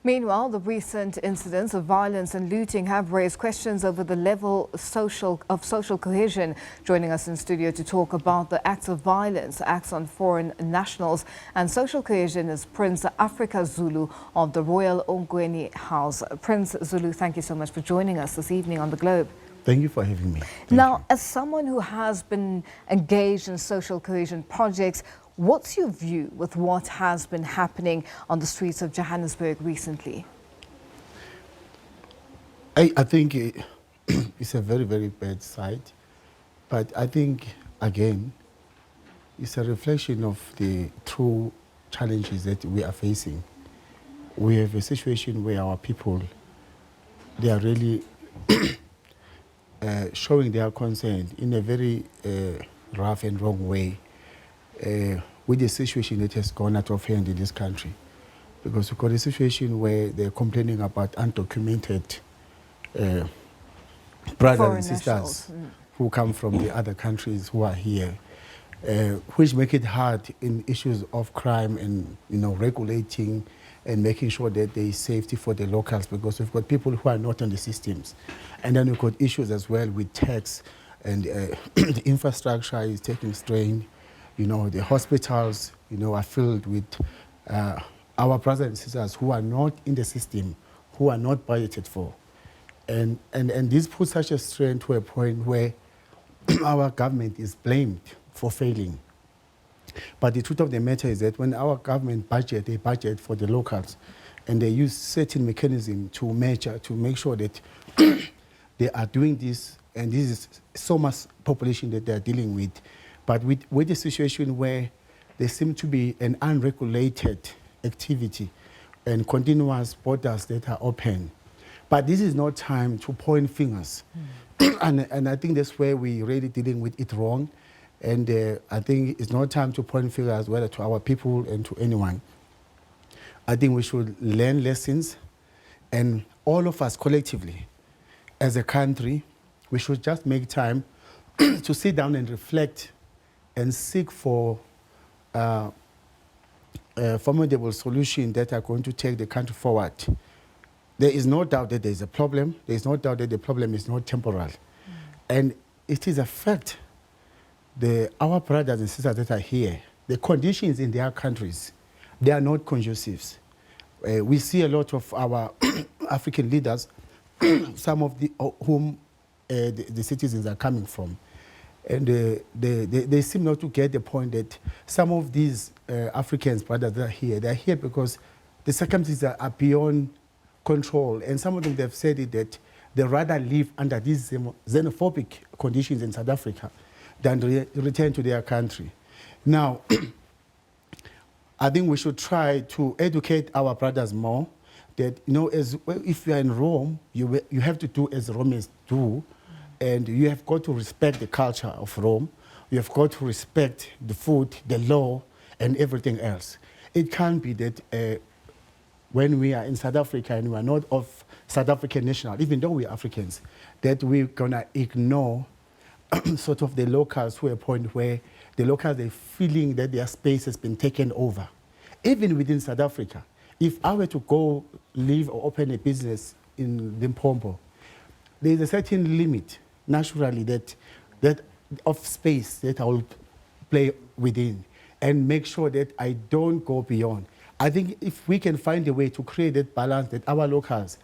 Meanwhile, the recent incidents of violence and looting have raised questions over the level of social cohesion. Joining us in studio to talk about the acts of violence, acts on foreign nationals and social cohesion is Prince Africa Zulu of the Royal Onkweni House. Prince Zulu, thank you so much for joining us this evening on The Globe. Thank you for having me. Now, as someone who has been engaged in social cohesion projects, what's your view with what has been happening on the streets of Johannesburg recently? I think it's a very, very bad sight. But I think, again, it's a reflection of the true challenges that we are facing. We have a situation where our people, they are really showing their concern in a very rough and wrong way. With the situation that has gone out of hand in this country. Because we've got a situation where they're complaining about undocumented brothers and sisters who come from the other countries who are here, which make it hard in issues of crime and regulating and making sure that there is safety for the locals, because we've got people who are not on the systems. And then we've got issues as well with tax and the infrastructure is taking strain. The hospitals, are filled with our brothers and sisters who are not in the system, who are not budgeted for. And this puts such a strain to a point where our government is blamed for failing. But the truth of the matter is that when our government budget, they budget for the locals, and they use certain mechanism to measure, to make sure that they are doing this, and this is so much population that they are dealing with. But with the situation where there seems to be an unregulated activity and continuous borders that are open. But this is not time to point fingers. And I think that's where we're really dealing with it wrong. And I think it's not time to point fingers whether to our people and to anyone. I think we should learn lessons, and all of us collectively, as a country, we should just make time to sit down and reflect and seek for formidable solutions that are going to take the country forward. There is no doubt that there is a problem. There is no doubt that the problem is not temporal. And it is a fact. Our brothers and sisters that are here, the conditions in their countries, they are not conducive. We see a lot of our African leaders, some of whom the citizens are coming from. And they seem not to get the point that some of these Africans, brothers, that are they're here because the circumstances are beyond control. And some of them, they've said it, that they rather live under these xenophobic conditions in South Africa than return to their country. Now, I think we should try to educate our brothers more that, if you are in Rome, you have to do as Romans do. And you have got to respect the culture of Rome. You have got to respect the food, the law, and everything else. It can't be that when we are in South Africa and we are not of South African national, even though we are Africans, that we're going to ignore sort of the locals to a point where the locals are feeling that their space has been taken over. Even within South Africa, if I were to go live or open a business in Limpopo, there's a certain limit, naturally, that of space that I will play within and make sure that I don't go beyond. I think if we can find a way to create that balance, that our locals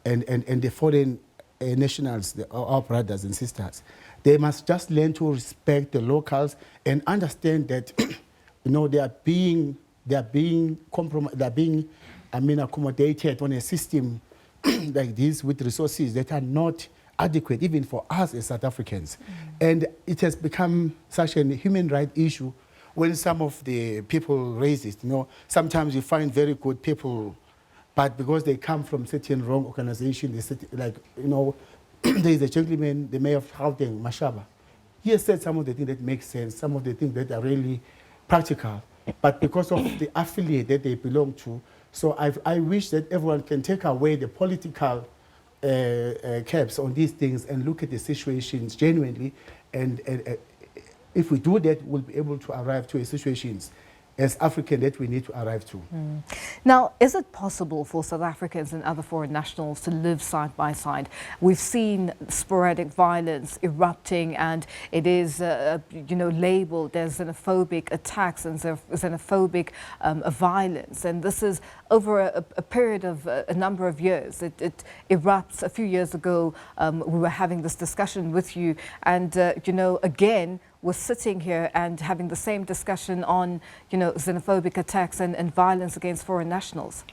and the foreign nationals, our brothers and sisters, they must just learn to respect the locals and understand that they are being accommodated on a system like this with resources that are not adequate even for us as South Africans. And it has become such a human rights issue when some of the people raise it. Sometimes you find very good people, but because they come from certain wrong organizations, there's a gentleman, the mayor of Gauteng, Mashaba. He has said some of the things that make sense, some of the things that are really practical, but because of the affiliate that they belong to. So I wish that everyone can take away the political caps on these things and look at the situations genuinely. And if we do that, we'll be able to arrive to situations as African that we need to arrive to. Now, is it possible for South Africans and other foreign nationals to live side by side? We've seen sporadic violence erupting, and it is, labeled as xenophobic attacks and xenophobic violence. And this is over a period of a number of years. It erupts. A few years ago, we were having this discussion with you, and again, we're sitting here and having the same discussion on, xenophobic attacks and violence against foreign nationals.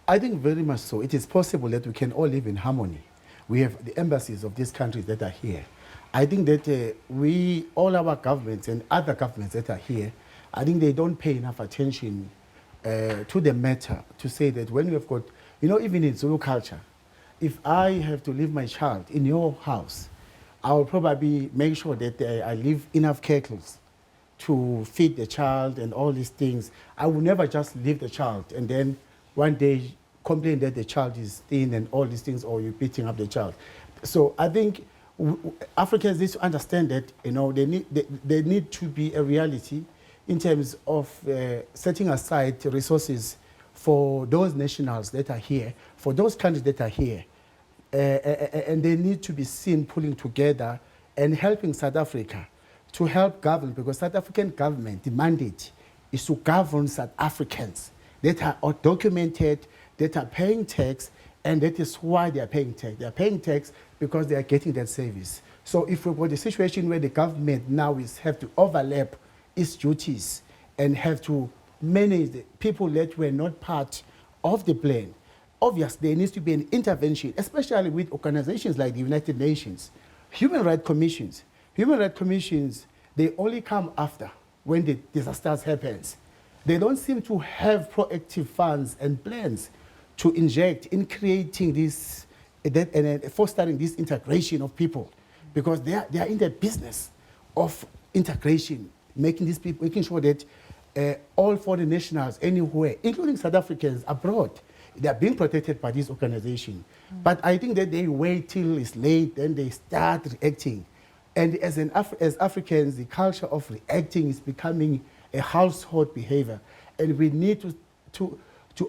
I think very much so. It is possible that we can all live in harmony. We have the embassies of these countries that are here. I think that all our governments and other governments that are here, I think they don't pay enough attention to the matter to say that when we've got, even in Zulu culture, if I have to leave my child in your house, I will probably make sure that I leave enough kettles to feed the child and all these things. I will never just leave the child and then one day complain that the child is thin and all these things, or you're beating up the child. So I think Africans need to understand that they need to be a reality in terms of setting aside resources for those nationals that are here, for those countries that are here. And they need to be seen pulling together and helping South Africa to help govern, because South African government, the mandate is to govern South Africans that are documented, that are paying tax, and that is why they are paying tax. They are paying tax because they are getting that service. So if we've got a situation where the government now have to overlap its duties and have to manage the people that were not part of the plan, obviously, there needs to be an intervention, especially with organizations like the United Nations. Human rights commissions. Human rights commissions, they only come after when the disasters happens. They don't seem to have proactive funds and plans to inject in creating this and fostering this integration of people, because they are in the business of integration, making these people, making sure that all foreign nationals anywhere, including South Africans abroad, they are being protected by this organization. But I think that they wait till it's late, then they start reacting. And as Africans, the culture of reacting is becoming a household behavior. And we need to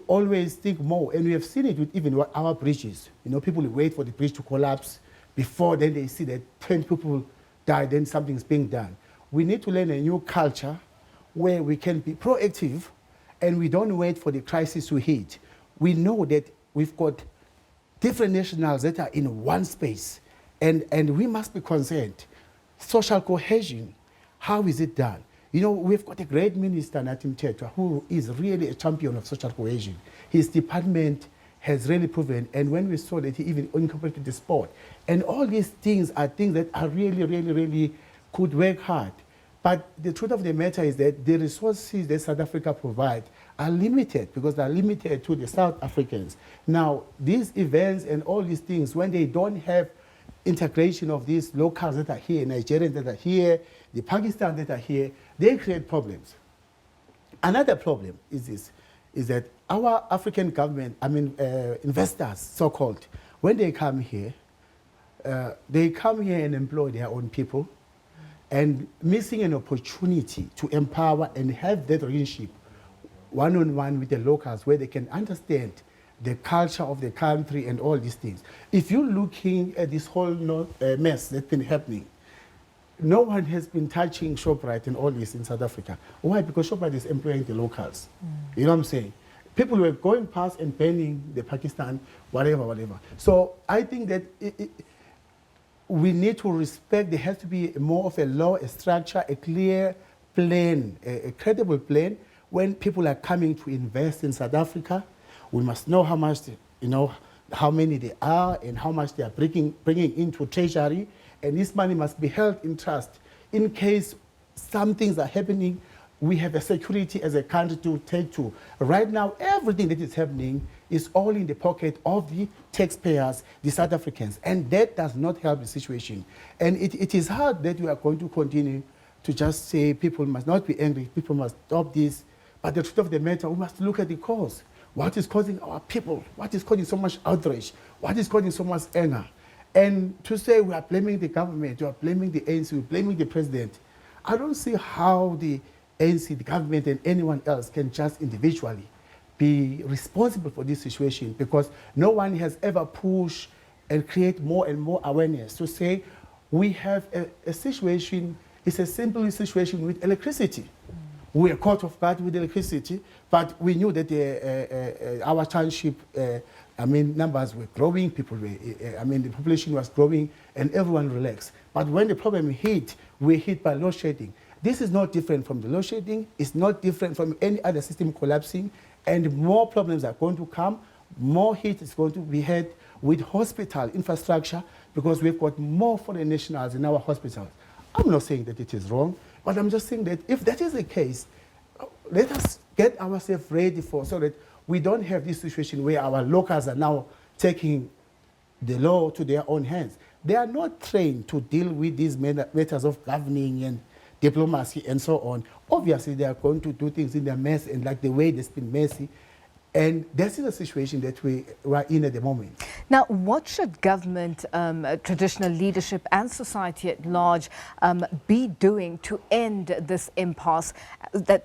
always think more. And we have seen it with even our bridges. People wait for the bridge to collapse before then they see that 10 people die, then something's being done. We need to learn a new culture where we can be proactive and we don't wait for the crisis to hit. We know that we've got different nationals that are in one space, and we must be concerned. Social cohesion, how is it done? We've got a great minister, Natim Tetwa, who is really a champion of social cohesion. His department has really proven, and when we saw that he even incorporated the sport, and all these things are things that are really, really, really could work hard. But the truth of the matter is that the resources that South Africa provides are limited, because they are limited to the South Africans. Now, these events and all these things, when they don't have integration of these locals that are here, Nigerians that are here, the Pakistan that are here, they create problems. Another problem is that our African government, investors, so-called, when they come here and employ their own people, and missing an opportunity to empower and have that relationship one-on-one with the locals, where they can understand the culture of the country and all these things. If you're looking at this whole mess that's been happening, no one has been touching ShopRite and all this in South Africa. Why? Because ShopRite is employing the locals. You know what I'm saying? People were going past and banning the Pakistan, whatever. So I think that we need to respect, there has to be more of a law, a structure, a clear plan, a credible plan. When people are coming to invest in South Africa, we must know how much, how many they are and how much they are bringing into treasury. And this money must be held in trust. In case some things are happening, we have a security as a country to take to. Right now, everything that is happening is all in the pocket of the taxpayers, the South Africans. And that does not help the situation. And it is hard that we are going to continue to just say people must not be angry, people must stop this. But the truth of the matter, we must look at the cause. What is causing our people? What is causing so much outrage? What is causing so much anger? And to say we are blaming the government, we are blaming the ANC, we are blaming the president, I don't see how the ANC, the government, and anyone else can just individually be responsible for this situation, because no one has ever pushed and create more and more awareness to say we have a situation, it's a simple situation with electricity. We are caught off guard with electricity, but we knew that our township, numbers were growing, the population was growing, and everyone relaxed. But when the problem hit, we were hit by load shedding. This is not different from the load shedding. It's not different from any other system collapsing, and more problems are going to come. More heat is going to be had with hospital infrastructure, because we've got more foreign nationals in our hospitals. I'm not saying that it is wrong, but I'm just saying that if that is the case, let us get ourselves ready so that we don't have this situation where our locals are now taking the law to their own hands. They are not trained to deal with these matters of governing and diplomacy and so on. Obviously, they are going to do things in their mess and like the way it's been messy. And this is a situation that we are in at the moment. Now, what should government, traditional leadership and society at large be doing to end this impasse that,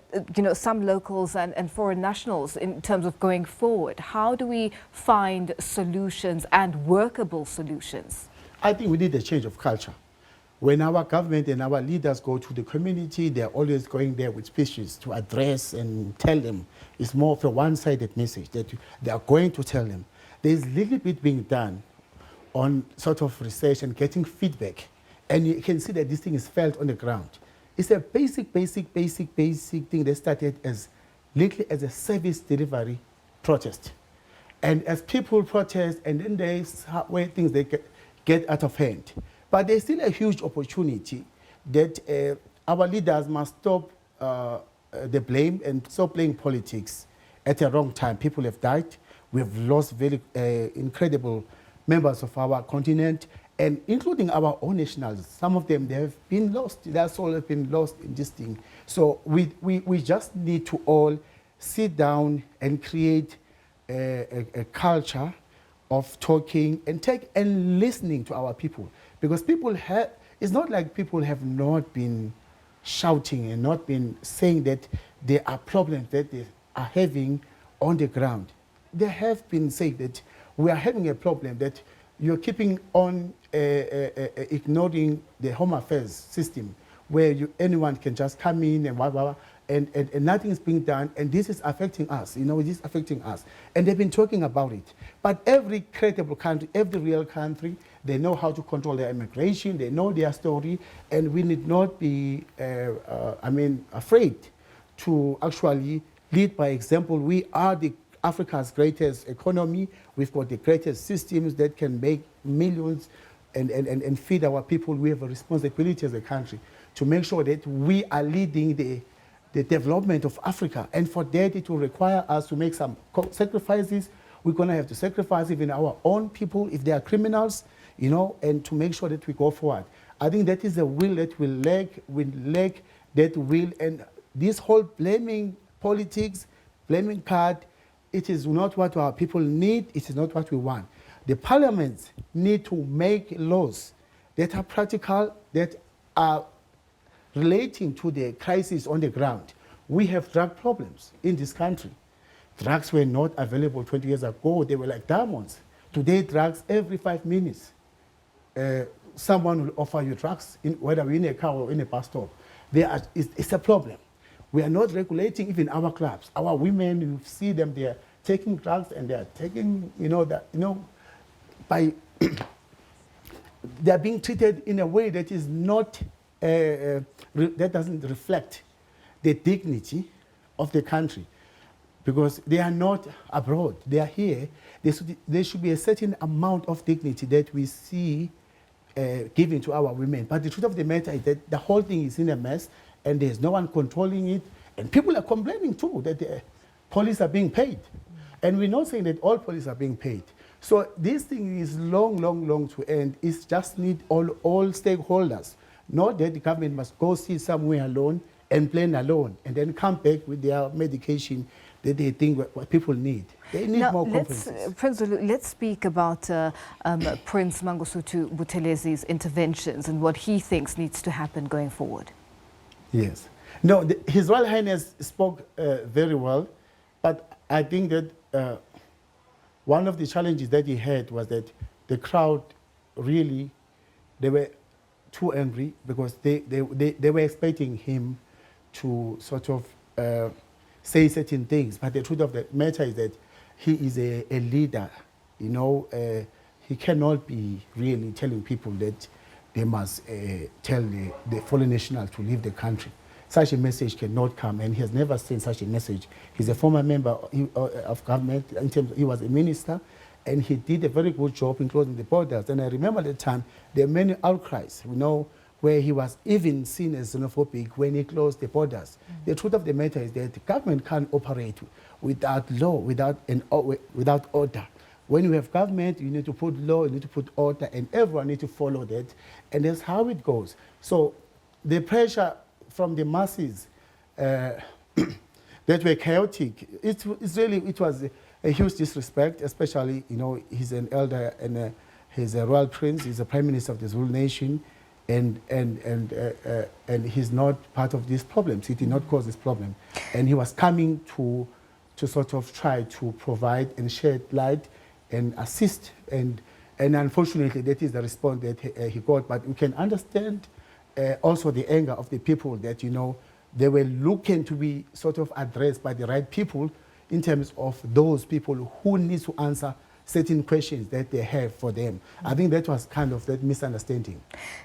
some locals and foreign nationals in terms of going forward? How do we find solutions and workable solutions? I think we need a change of culture. When our government and our leaders go to the community, they're always going there with speeches to address and tell them. It's more of a one-sided message that they are going to tell them. There's little bit being done on sort of research and getting feedback. And you can see that this thing is felt on the ground. It's a basic thing that started as little as a service delivery protest. And as people protest, and then there's where things they get out of hand. But there's still a huge opportunity that our leaders must stop the blame and stop playing politics at the wrong time. People have died. We've lost very incredible members of our continent, and including our own nationals. Some of them, they have been lost. Their soul has been lost in this thing. So we just need to all sit down and create a culture of talking and listening to our people. Because it's not like people have not been shouting and not been saying that there are problems that they are having on the ground. They have been saying that we are having a problem, that you're keeping on ignoring the Home Affairs system, where anyone can just come in and blah, blah, blah, and nothing is being done, and this is affecting us, it is affecting us. And they've been talking about it. But every credible country, every real country, they know how to control their immigration, they know their story, and we need not be, afraid to actually lead by example. We are Africa's greatest economy. We've got the greatest systems that can make millions and feed our people. We have a responsibility as a country to make sure that we are leading the development of Africa. And for that, it will require us to make some sacrifices. We're going to have to sacrifice even our own people if they are criminals, and to make sure that we go forward. I think that is the will that we lack that will. And this whole blaming politics, blaming card, it is not what our people need. It is not what we want. The parliaments need to make laws that are practical, that are relating to the crisis on the ground. We have drug problems in this country. Drugs were not available 20 years ago. They were like diamonds. Today, drugs every 5 minutes. Someone will offer you drugs, whether we're in a car or in a bus stop. It's a problem. We are not regulating even our clubs. Our women, you see them, they are taking drugs, and they are taking, by they are being treated in a way that is not, that doesn't reflect the dignity of the country, because they are not abroad. They are here. There should be a certain amount of dignity that we see given to our women. But the truth of the matter is that the whole thing is in a mess, and there's no one controlling it. And people are complaining too that the police are being paid. And we're not saying that all police are being paid. So this thing is long to end. It just need all stakeholders. Not that the government must go sit somewhere alone and plan alone, and then come back with their medication that they think what people need. They need more conferences. Prince Zulu, let's speak about Prince Mangosuthu Buthelez's interventions and what he thinks needs to happen going forward. Yes. No, His Royal Highness spoke very well, but I think that one of the challenges that he had was that the crowd really, they were too angry because they were expecting him to sort of say certain things. But the truth of the matter is that he is a leader. You know, he cannot be really telling people that they must tell the foreign national to leave the country. Such a message cannot come, and he has never sent such a message. He's a former member of government. In terms he was a minister, and he did a very good job in closing the borders. And I remember at the time, there were many outcries, you know, where he was even seen as xenophobic when he closed the borders. Mm-hmm. The truth of the matter is that the government can't operate without law, without order. When you have government, you need to put law, you need to put order, and everyone needs to follow that. And that's how it goes. So the pressure from the masses that were chaotic, it was a huge disrespect, especially, you know, he's an elder and he's a royal prince, he's a prime minister of the Zulu nation, and he's not part of these problems. He did not cause this problem. And he was coming to sort of try to provide and shed light and assist, and unfortunately that is the response that he got. But we can understand also the anger of the people that, you know, they were looking to be sort of addressed by the right people in terms of those people who need to answer certain questions that they have for them. I think that was kind of that misunderstanding.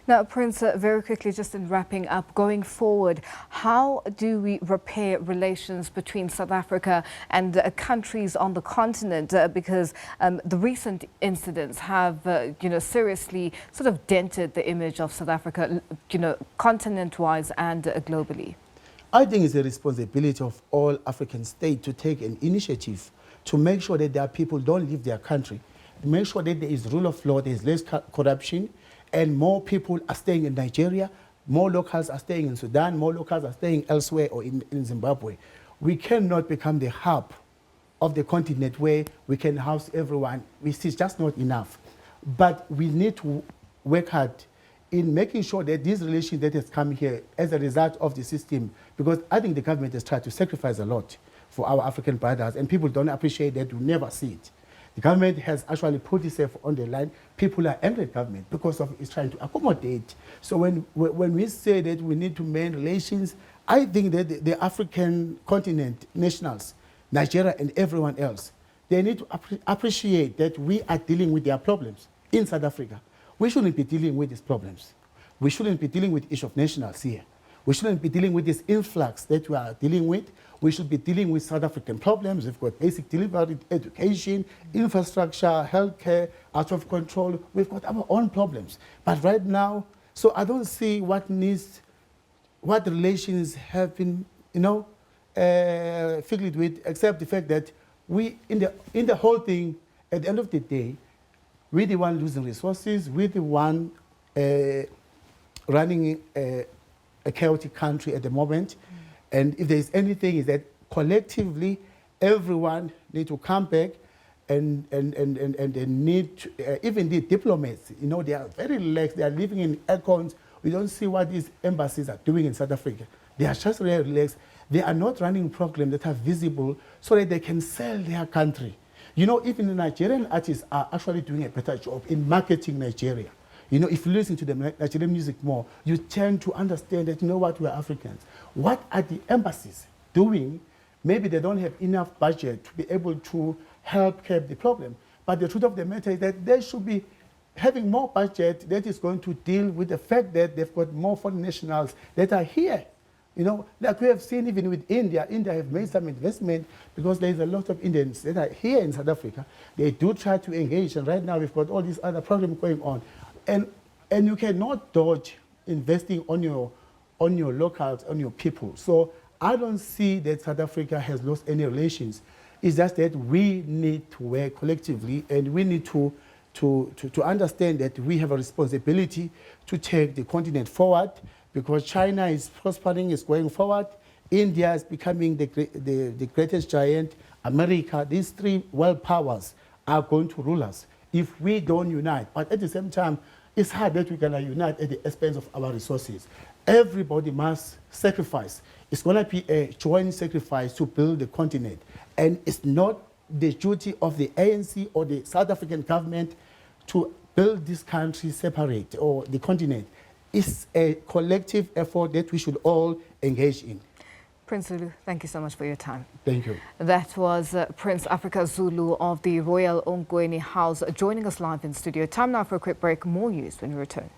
Now, Prince, very quickly, just in wrapping up, going forward, how do we repair relations between South Africa and countries on the continent? Because the recent incidents have, you know, seriously sort of dented the image of South Africa, you know, continent-wise and globally. I think it's a responsibility of all African states to take an initiative to make sure that their people don't leave their country, to make sure that there is rule of law, there is less corruption, and more people are staying in Nigeria, more locals are staying in Sudan, more locals are staying elsewhere or in Zimbabwe. We cannot become the hub of the continent where we can house everyone. It's just not enough. But we need to work hard in making sure that these relations that has come here as a result of the system, because I think the government has tried to sacrifice a lot for our African brothers, and people don't appreciate that, you never see it. The government has actually put itself on the line. People are angry at government because of it's trying to accommodate. So when we say that we need to mend relations, I think that the African continent nationals, Nigeria and everyone else, they need to appreciate that we are dealing with their problems in South Africa. We shouldn't be dealing with these problems. We shouldn't be dealing with issue of nationals here. We shouldn't be dealing with this influx that we are dealing with. We should be dealing with South African problems. We've got basic delivery, education, infrastructure, healthcare, out of control. We've got our own problems. But right now, so I don't see what relations have been, you know, filled with, except the fact that we, in the whole thing, at the end of the day, we're the one losing resources. We're the one running a chaotic country at the moment. And if there's anything, is that collectively, everyone need to come back and they need to, even the diplomats, you know, they are very relaxed. They are living in aircons. We don't see what these embassies are doing in South Africa. They are just really relaxed. They are not running programs that are visible so that they can sell their country. You know, even the Nigerian artists are actually doing a better job in marketing Nigeria. You know, if you listen to the Nigerian music more, you tend to understand that, you know what, we're Africans. What are the embassies doing? Maybe they don't have enough budget to be able to help curb the problem. But the truth of the matter is that they should be having more budget that is going to deal with the fact that they've got more foreign nationals that are here. You know, like we have seen even with India. India have made some investment because there is a lot of Indians that are here in South Africa. They do try to engage, and right now we've got all these other programs going on. And you cannot dodge investing on your locals, on your people. So I don't see that South Africa has lost any relations. It's just that we need to work collectively, and we need to understand that we have a responsibility to take the continent forward, because China is prospering, is going forward. India is becoming the greatest giant. America, these three world powers are going to rule us if we don't unite. But at the same time, it's hard that we're going to unite at the expense of our resources. Everybody must sacrifice. It's going to be a joint sacrifice to build the continent. And it's not the duty of the ANC or the South African government to build this country separate or the continent. It's a collective effort that we should all engage in. Prince Zulu, thank you so much for your time. Thank you. That was Prince Africa Zulu of the Royal Onkweni House joining us live in studio. Time now for a quick break. More news when we return.